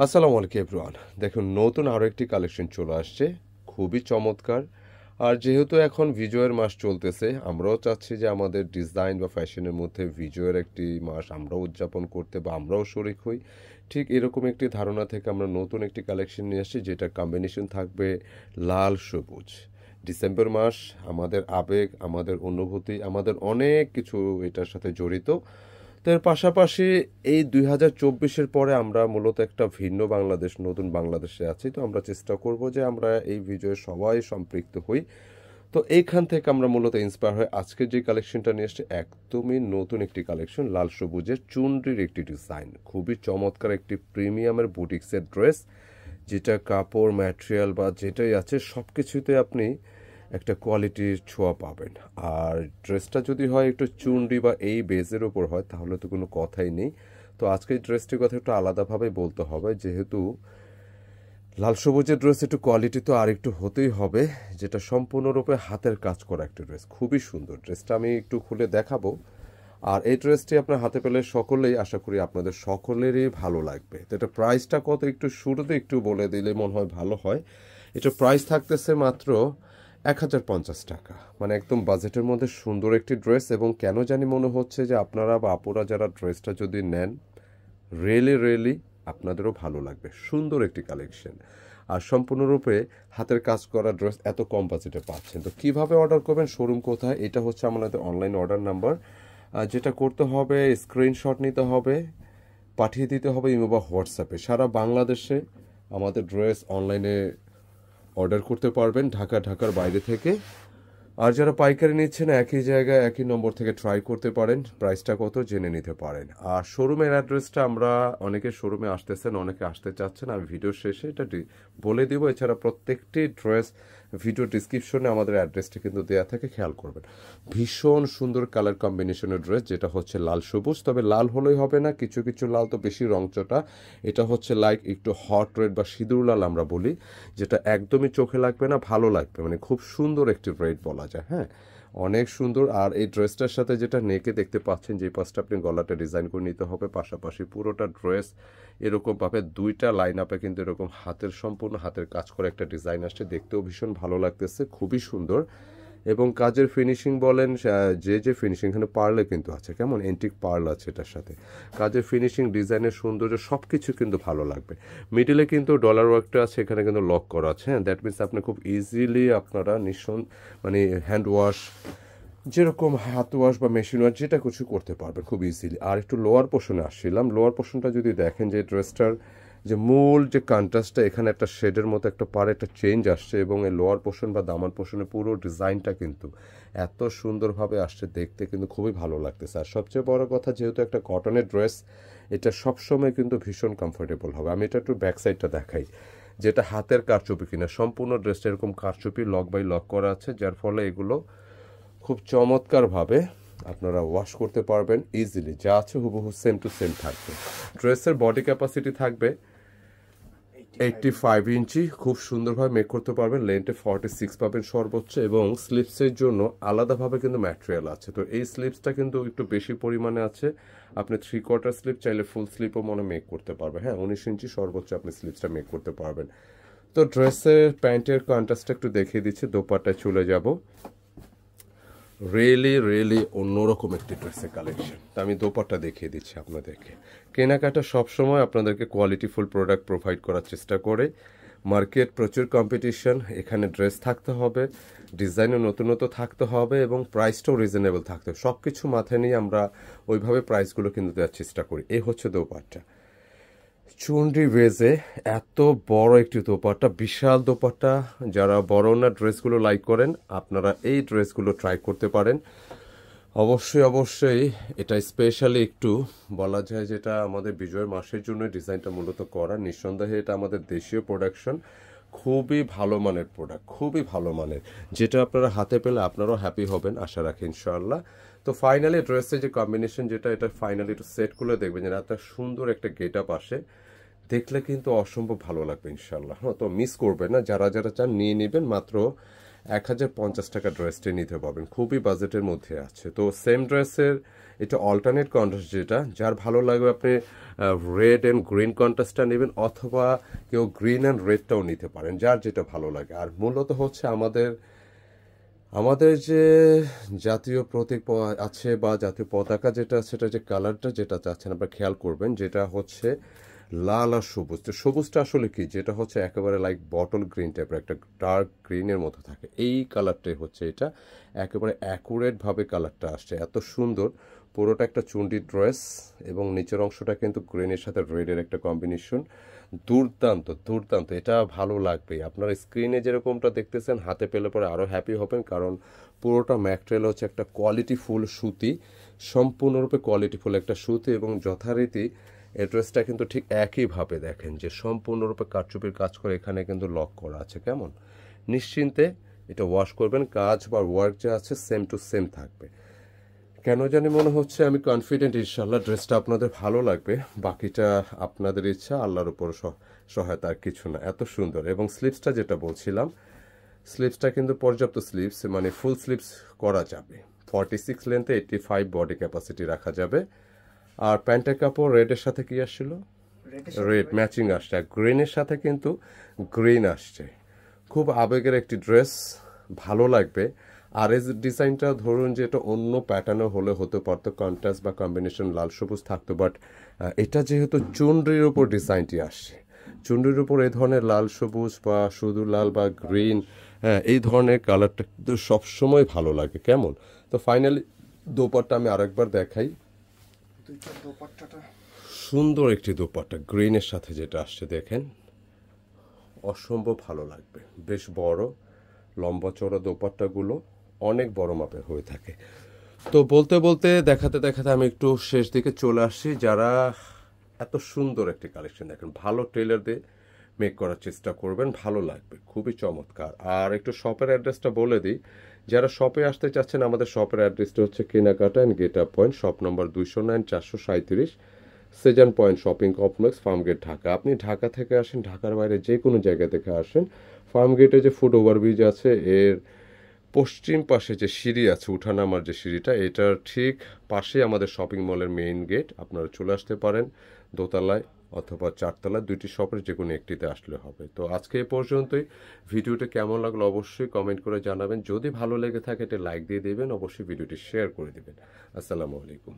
আসসালামু আলাইকুম এভরিওয়ান। দেখুন, নতুন আরও একটি কালেকশন চলে আসছে, খুবই চমৎকার। আর যেহেতু এখন ভিজুয়ের মাস চলতেছে, আমরাও চাচ্ছি যে আমাদের ডিজাইন বা ফ্যাশনের মধ্যে ভিজুয়ের একটি মাস আমরাও উদযাপন করতে বা আমরাও শরিক হই। ঠিক এরকম একটি ধারণা থেকে আমরা নতুন একটি কালেকশন নিয়ে আসছি, যেটা কম্বিনেশন থাকবে লাল সবুজ। ডিসেম্বর মাস, আমাদের আবেগ, আমাদের অনুভূতি, আমাদের অনেক কিছু এটার সাথে জড়িত। তো এর পাশাপাশি এই 2024-এর পরে আমরা মূলত একটা ভিন্ন বাংলাদেশ, নতুন বাংলাদেশে আছি। তো আমরা চেষ্টা করব যে আমরা এই বিজয়ে সবাই সম্পৃক্ত হই। তো এইখান থেকে আমরা মূলত ইন্সপায়ার হয়ে আজকের যে কালেকশনটা নিয়ে এসেছি, একদমই নতুন একটি কালেকশন, লাল সবুজের চুনরির একটি ডিজাইন। খুবই চমৎকার একটি প্রিমিয়ামের বুটিক্সের ড্রেস, যেটা কাপড়, ম্যাটেরিয়াল বা যেটাই আছে সব কিছুতে আপনি একটা কোয়ালিটির ছোঁয়া পাবেন। আর ড্রেসটা যদি হয় একটু চুনরি বা এই বেজের ওপর হয়, তাহলে তো কোনো কথাই নেই। তো আজকে এই ড্রেসটির কথা একটু আলাদাভাবে বলতে হবে, যেহেতু লাল সবুজের ড্রেস একটু কোয়ালিটি তো আর একটু হতেই হবে, যেটা সম্পূর্ণরূপে হাতের কাজ করা একটা ড্রেস। খুবই সুন্দর ড্রেসটা, আমি একটু খুলে দেখাবো। আর এই ড্রেসটি আপনার হাতে পেলে সকলেই, আশা করি আপনাদের সকলেরই ভালো লাগবে। তো এটা প্রাইসটা কত একটু শুরুতে একটু বলে দিলে মনে হয় ভালো হয়। এটা প্রাইস থাকতেছে মাত্র 1050 টাকা, মানে একদম বাজেটের মধ্যে সুন্দর একটি ড্রেস। এবং কেন জানি মনে হচ্ছে যে আপনারা বা আপুরা যারা ড্রেসটা যদি নেন, রিয়েলি আপনাদেরও ভালো লাগবে। সুন্দর একটি কালেকশন, আর সম্পূর্ণরূপে হাতের কাজ করা ড্রেস এত কম বাজেটে পাচ্ছেন। তো কিভাবে অর্ডার করবেন, শোরুম কোথায়, এটা হচ্ছে আমাদের অনলাইন অর্ডার নাম্বার। যেটা করতে হবে, স্ক্রিনশট নিতে হবে, পাঠিয়ে দিতে হবে ইমো বা হোয়াটসঅ্যাপে। সারা বাংলাদেশে আমাদের ড্রেস অনলাইনে অর্ডার করতে পারবেন, ঢাকার বাইরে থেকে। আর যারা পাইকারি নিচ্ছেন, একই জায়গায় একই নম্বর থেকে ট্রাই করতে পারেন, প্রাইসটা কত জেনে নিতে পারেন। আর শোরুমের অ্যাড্রেসটা, আমরা অনেকে শোরুমে আসতেছেন, অনেকে আসতে চাচ্ছেন, আমি ভিডিওর শেষে এটা বলে দিব। এছাড়া প্রত্যেকটি ড্রেস ভিডিও ডিসক্রিপশনে আমাদের অ্যাড্রেসটা কিন্তু দেওয়া থাকে, খেয়াল করবেন। ভীষণ সুন্দর কালার কম্বিনেশনের ড্রেস, যেটা হচ্ছে লাল সবুজ। তবে লাল হলেই হবে না, কিছু কিছু লাল তো বেশি রংচটা। এটা হচ্ছে লাইক একটু হট রেড বা সিঁদুর লাল আমরা বলি, যেটা একদমই চোখে লাগবে না, ভালো লাগবে, মানে খুব সুন্দর একটি রেড বলা যায়। হ্যাঁ, অনেক সুন্দর। আর এই ড্রেসটার সাথে যেটা নেকে দেখতে পাচ্ছেন, যে পাশটা আপনি গলাটা ডিজাইন করে নিতে হবে, পাশাপাশি পুরোটা ড্রেস এরকম পাবে। দুইটা লাইন আপে কিন্তু এরকম হাতের, সম্পূর্ণ হাতের কাজ করে একটা ডিজাইন আসছে, দেখতেও ভীষণ ভালো লাগতেছে, খুবই সুন্দর। এবং কাজের ফিনিশিং বলেন, যে ফিনিশিং এখানে পার্লে কিন্তু আছে, কেমন এন্টিক পার্ল আছে এটার সাথে। কাজের ফিনিশিং, ডিজাইনের সৌন্দর্য সব কিছু কিন্তু ভালো লাগবে। মিডিলে কিন্তু ডলার ওয়ার্কটা আছে, এখানে কিন্তু লক করা আছে। হ্যাঁ, দ্যাট মিনস আপনি খুব ইজিলি আপনারা মানে হ্যান্ড ওয়াশ, যেরকম হাত ওয়াশ বা মেশিন ওয়াশ, যেটা কিছু করতে পারবেন খুব ইজিলি। আর একটু লোয়ার পোর্শনে আসছিলাম। লোয়ার পোর্শনটা যদি দেখেন, যে ড্রেসটার যে মূল যে কন্ট্রাস্টটা, এখানে একটা শেডের মতো একটা পারে একটা চেঞ্জ আসছে, এবং এই লোয়ার পোর্শন বা দামান পোর্শনের পুরো ডিজাইনটা কিন্তু এত সুন্দরভাবে আসছে, দেখতে কিন্তু খুবই ভালো লাগতেছে। আর সবচেয়ে বড় কথা, যেহেতু একটা কটনের ড্রেস, এটা সবসময় কিন্তু ভীষণ কমফোর্টেবল হবে। আমি এটা একটু ব্যাক সাইডটা দেখাই, যেটা হাতের কারচুপি কিনা, সম্পূর্ণ ড্রেসটা এরকম কারচুপি লক বাই লক করা আছে, যার ফলে এগুলো খুব চমৎকারভাবে আপনারা ওয়াশ করতে পারবেন ইজিলি। যা আছে হুবহু সেম টু সেম থাকবে। ড্রেসের বডি ক্যাপাসিটি থাকবে 85 ইঞ্চি, খুব সুন্দরভাবে মেক করতে পারবেন। লেন্থে 46 পাবেন সর্বোচ্চ, এবং স্লিপসের জন্য আলাদাভাবে কিন্তু ম্যাটেরিয়াল আছে। তো এই স্লিপসটা কিন্তু একটু বেশি পরিমাণে আছে। আপনি 3/4 স্লিপ চাইলে ফুল স্লিপও মেক করতে পারবেন। হ্যাঁ, 19 ইঞ্চি সর্বোচ্চ আপনি স্লিপসটা মেক করতে পারবেন। তো ড্রেসের প্যান্টের কন্ট্রাস্টটা একটু দেখিয়ে দিচ্ছি, দোপাট্টায় চলে যাব। রিয়েলি অন্যরকম একটি ড্রেসের কালেকশন। তা আমি দোপাট্টা দেখিয়ে দিচ্ছি আপনাদেরকে। কেনাকাটা সবসময় আপনাদেরকে কোয়ালিটিফুল প্রোডাক্ট প্রোভাইড করার চেষ্টা করে। মার্কেট প্রচুর কম্পিটিশন, এখানে ড্রেস থাকতে হবে, ডিজাইনও নতুন থাকতে হবে, এবং প্রাইসটাও রিজনেবল থাকতে হবে। সব কিছু মাথায় নিয়ে আমরা ওইভাবে প্রাইসগুলো কিন্তু দেওয়ার চেষ্টা করি। এই হচ্ছে দোপাট্টা, চুনরি ভেজে এত বড় একটি দোপাট্টা, বিশাল দোপাট্টা। যারা বড় না ড্রেসগুলো লাইক করেন, আপনারা এই ড্রেসগুলো ট্রাই করতে পারেন। অবশ্যই এটা স্পেশালি একটু বলা যায়, যেটা আমাদের বিজয়ের মাসের জন্য ডিজাইনটা মূলত করা। নিঃসন্দেহে এটা আমাদের দেশীয় প্রোডাকশন, খুবই ভালো মানের প্রোডাক্ট, খুবই ভালো মানের, যেটা আপনারা হাতে পেলে আপনারাও হ্যাপি হবেন, আশা রাখি ইনশাআল্লাহ। তো ফাইনালি ড্রেসের যে কম্বিনেশন, যেটা এটা ফাইনালি একটু সেট করে দেখবেন, যে এত সুন্দর একটা গেট আপ আসে, দেখলে কিন্তু অসম্ভব ভালো লাগবে ইনশাআল্লাহ। হ্যাঁ, তো মিস করবেন না, যারা চান নিয়ে নেবেন। মাত্র 1050 টাকা ড্রেসটি নিতে পারবেন, খুবই বাজেটের মধ্যে আছে। তো সেম ড্রেসের এটা অল্টারনেট কন্ট্রাস্ট, যেটা যার ভালো লাগবে আপনি রেড অ্যান্ড গ্রিন কন্ট্রাস্টটা নেবেন, অথবা কেউ গ্রিন অ্যান্ড রেডটাও নিতে পারেন, যার যেটা ভালো লাগে। আর মূলত হচ্ছে আমাদের আমাদের যে জাতীয় প্রতীক আছে বা জাতীয় পতাকা যেটা, সেটা যে কালারটা যেটা চাচ্ছেন আপনারা খেয়াল করবেন, যেটা হচ্ছে লাল আর সবুজ। তো সবুজটা আসলে কি, যেটা হচ্ছে একেবারে লাইক বটল গ্রিন টাইপের, একটা ডার্ক গ্রিনের মতো থাকে, এই কালারটাই হচ্ছে এটা। একেবারে অ্যাকুরেটভাবে কালারটা আসছে, এত সুন্দর। পুরোটা একটা চুন্ডি ড্রেস এবং নিচের অংশটা কিন্তু গ্রিনের সাথে রেডের একটা কম্বিনেশন। দুর্দান্ত দুর্দান্ত, এটা ভালো লাগবেই। আপনার স্ক্রিনে যেরকমটা দেখতেছেন, হাতে পেলে পরে আরও হ্যাপি হবেন, কারণ পুরোটা ম্যাটেরিয়াল হচ্ছে একটা কোয়ালিটিফুল সুতি, সম্পূর্ণরূপে কোয়ালিটিফুল একটা সুতি। এবং যথারীতি এই ড্রেসটা কিন্তু ঠিক একইভাবে দেখেন যে সম্পূর্ণরূপে কারচুপির কাজ করে, এখানে কিন্তু লক করা আছে। কেমন নিশ্চিন্তে এটা ওয়াশ করবেন, কাজ বা ওয়ার্ক যা আছে সেম টু সেম থাকবে। কেন জানি মনে হচ্ছে, আমি কনফিডেন্ট ইনশাল্লাহ ড্রেসটা আপনাদের ভালো লাগবে। বাকিটা আপনাদের ইচ্ছা, আল্লাহর উপর সহায়তা, আর কিছু না। এত সুন্দর। এবং স্লিভসটা যেটা বলছিলাম, স্লিভসটা কিন্তু পর্যাপ্ত স্লিভস, মানে ফুল স্লিভস করা যাবে। 46 লেন্থে 85 বডি ক্যাপাসিটি রাখা যাবে। আর প্যান্টের কাপড় রেডের সাথে কি আসছিল, রেড ম্যাচিং আসছে, আর গ্রিনের সাথে কিন্তু গ্রিন আসছে। খুব আবেগের একটি ড্রেস, ভালো লাগবে। আর এই ডিজাইনটা ধরুন যে এটা অন্য প্যাটার্নে হলে হতে পারতো, কন্ট্রাস্ট বা কম্বিনেশন লাল সবুজ থাকতো, বাট এটা যেহেতু চুনরির উপর ডিজাইনটি আসছে, চুনরির উপর এই ধরনের লাল সবুজ বা শুধু লাল বা গ্রিন, হ্যাঁ এই ধরনের কালারটা কিন্তু সবসময় ভালো লাগে। কেমন, তো ফাইনালি দোপাট্টা আমি আরেকবার দেখাই। সুন্দর একটি দোপাট্টা গ্রিনের সাথে যেটা আসছে, দেখেন অসম্ভব ভালো লাগবে। বেশ বড় লম্বা চড়া দোপাট্টাগুলো অনেক বড় মাপের হয়ে থাকে। তো বলতে বলতে দেখাতে দেখাতে আমি একটু শেষ দিকে চলে আসছি। যারা এত সুন্দর একটি কালেকশন দেখেন, ভালো টেলার দিয়ে মেক করার চেষ্টা করবেন, ভালো লাগবে, খুবই চমৎকার। আর একটু শপের অ্যাড্রেসটা বলে দিই, যারা শপে আসতে চাচ্ছেন, আমাদের শপের অ্যাড্রেসটা হচ্ছে কেনাকাটা and get up point, shop number 209 437 Shezan point shopping complex, Farmgate, Dhaka. আপনি ঢাকা থেকে আসেন, ঢাকার বাইরে যে কোনো জায়গা থেকে আসেন, ফার্মগেটে যে ফুট ওভারব্রিজ আছে এর পশ্চিম পাশে যে সিঁড়ি আছে, উঠানামার যে সিঁড়িটা, এটার ঠিক পাশে আমাদের শপিং মলের মেইন গেট। আপনারা চলে আসতে পারেন দোতলায় অথবা চারতলায়, দুইটি শপের যে কোনো একটিতে আসলে হবে। তো আজকে এ পর্যন্তই। ভিডিওটা কেমন লাগলো অবশ্যই কমেন্ট করে জানাবেন। যদি ভালো লেগে থাকে এটা লাইক দিয়ে দেবেন, অবশ্যই ভিডিওটি শেয়ার করে দেবেন। আসসালামু আলাইকুম।